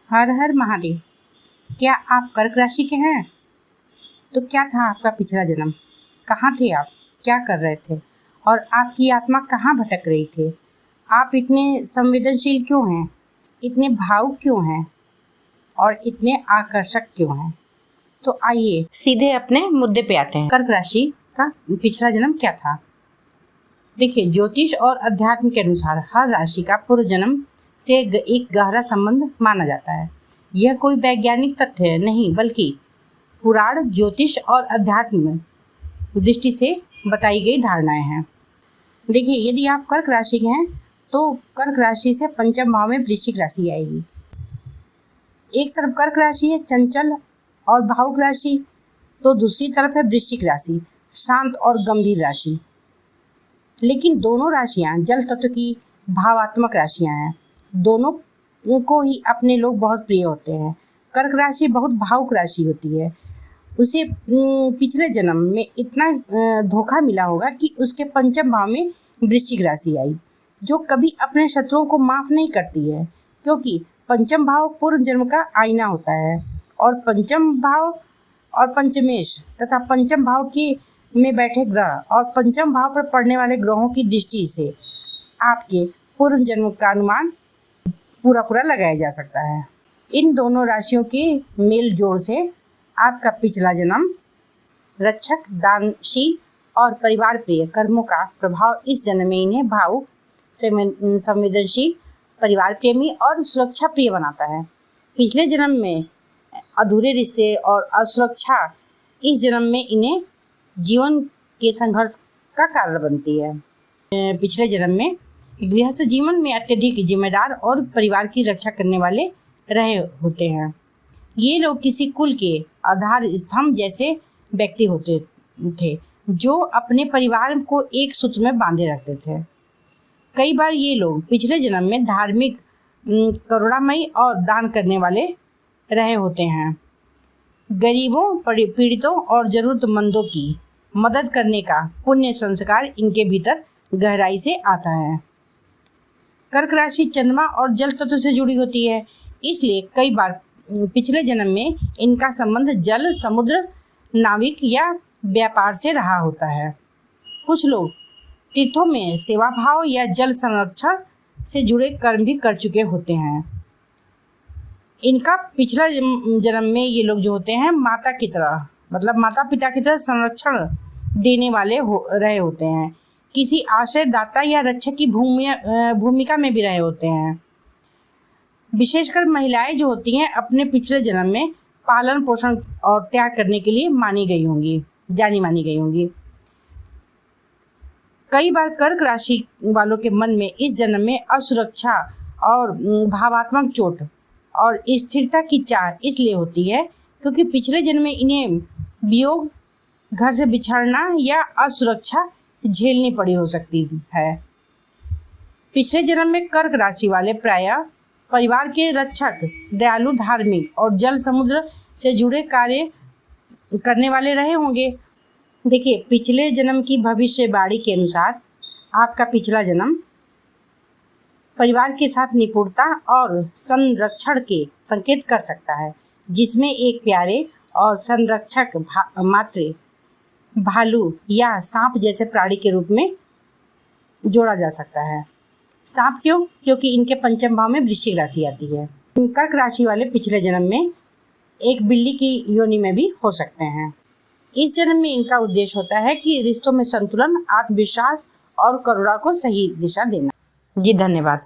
हर हर महादेव। क्या आप कर्क राशि के हैं? तो क्या था आपका पिछला जन्म? कहाँ थे आप? क्या कर रहे थे? और आपकी आत्मा कहाँ भटक रही थी? आप इतने संवेदनशील क्यों हैं? इतने भावुक क्यों हैं? और इतने आकर्षक क्यों हैं? तो आइए सीधे अपने मुद्दे पे आते हैं। कर्क राशि का पिछला जन्म क्या था? देखिए, ज्योतिष और अध्यात्म के अनुसार हर राशि का पूर्व जन्म से एक गहरा संबंध माना जाता है। यह कोई वैज्ञानिक तथ्य नहीं, बल्कि पुराण, ज्योतिष और अध्यात्म दृष्टि से बताई गई धारणाएं हैं। देखिए, यदि आप कर्क राशि के हैं तो कर्क राशि से पंचम भाव में वृश्चिक राशि आएगी। एक तरफ कर्क राशि है चंचल और भावुक राशि, तो दूसरी तरफ है वृश्चिक राशि, शांत और गंभीर राशि। लेकिन दोनों राशियां जल तत्व की भावात्मक राशियां हैं। दोनों को ही अपने लोग बहुत प्रिय होते हैं। कर्क राशि बहुत भावुक राशि होती है। उसे पिछले जन्म में इतना धोखा मिला होगा कि उसके पंचम भाव में वृश्चिक राशि आई, जो कभी अपने शत्रुओं को माफ नहीं करती है, क्योंकि पंचम भाव पूर्व जन्म का आईना होता है। और पंचम भाव और पंचमेश तथा पंचम भाव के में बैठे ग्रह और पंचम भाव पर पड़ने वाले ग्रहों की दृष्टि से आपके पूर्व जन्म का अनुमान पूरा लगाया जा सकता है। इन दोनों राशियों के मेल जोड़ से आपका पिछला जन्म रक्षक, दानशील और परिवार प्रिय कर्मों का प्रभाव इस जन्म में इन्हें भावुक, संवेदनशील, परिवार प्रेमी और सुरक्षा प्रिय बनाता है। पिछले जन्म में अधूरे रिश्ते और असुरक्षा इस जन्म में इन्हें जीवन के संघर्ष का कारण बनती है। पिछले जन्म में गृहस्थ जीवन में अत्यधिक जिम्मेदार और परिवार की रक्षा करने वाले रहे होते हैं। ये लोग किसी कुल के आधार स्तंभ जैसे व्यक्ति होते थे, जो अपने परिवार को एक सूत्र में बांधे रखते थे। कई बार ये लोग पिछले जन्म में धार्मिक, करुणामयी और दान करने वाले रहे होते हैं। गरीबों, पीड़ितों और जरूरतमंदों की मदद करने का पुण्य संस्कार इनके भीतर गहराई से आता है। कर्क राशि चंद्रमा और जल तत्व से जुड़ी होती है, इसलिए कई बार पिछले जन्म में इनका संबंध जल, समुद्र, नाविक या व्यापार से रहा होता है। कुछ लोग तीर्थों में सेवा भाव या जल संरक्षण से जुड़े कर्म भी कर चुके होते हैं। इनका पिछला जन्म में ये लोग जो होते हैं माता की तरह, मतलब माता पिता की तरह संरक्षण देने वाले रहे होते हैं। किसी आश्रयदाता या रक्षक की भूमिका में भी रहे होते हैं। विशेषकर महिलाएं जो होती हैं अपने पिछले जन्म में पालन पोषण और त्याग करने के लिए जानी मानी गई होंगी। कई बार कर्क राशि वालों के मन में इस जन्म में असुरक्षा और भावात्मक चोट और स्थिरता की चाह इसलिए होती है क्योंकि पिछले जन्म में इन्हें वियोग, घर से बिछड़ना या असुरक्षा झेलनी पड़ी हो सकती है। पिछले जन्म में कर्क राशि वाले प्रायः परिवार के रक्षक, दयालु, धार्मिक और जल समुद्र से जुड़े कार्य करने वाले रहे होंगे। देखिए, पिछले जन्म की भविष्यवाणी के अनुसार आपका पिछला जन्म परिवार के साथ निपुणता और संरक्षण के संकेत कर सकता है, जिसमें एक प्यारे और संरक्षक मात्र भालू या सांप जैसे प्राणी के रूप में जोड़ा जा सकता है। सांप क्यों? क्योंकि इनके पंचम भाव में वृश्चिक राशि आती है। कर्क राशि वाले पिछले जन्म में एक बिल्ली की योनि में भी हो सकते हैं। इस जन्म में इनका उद्देश्य होता है कि रिश्तों में संतुलन, आत्मविश्वास और करुणा को सही दिशा देना। जी धन्यवाद।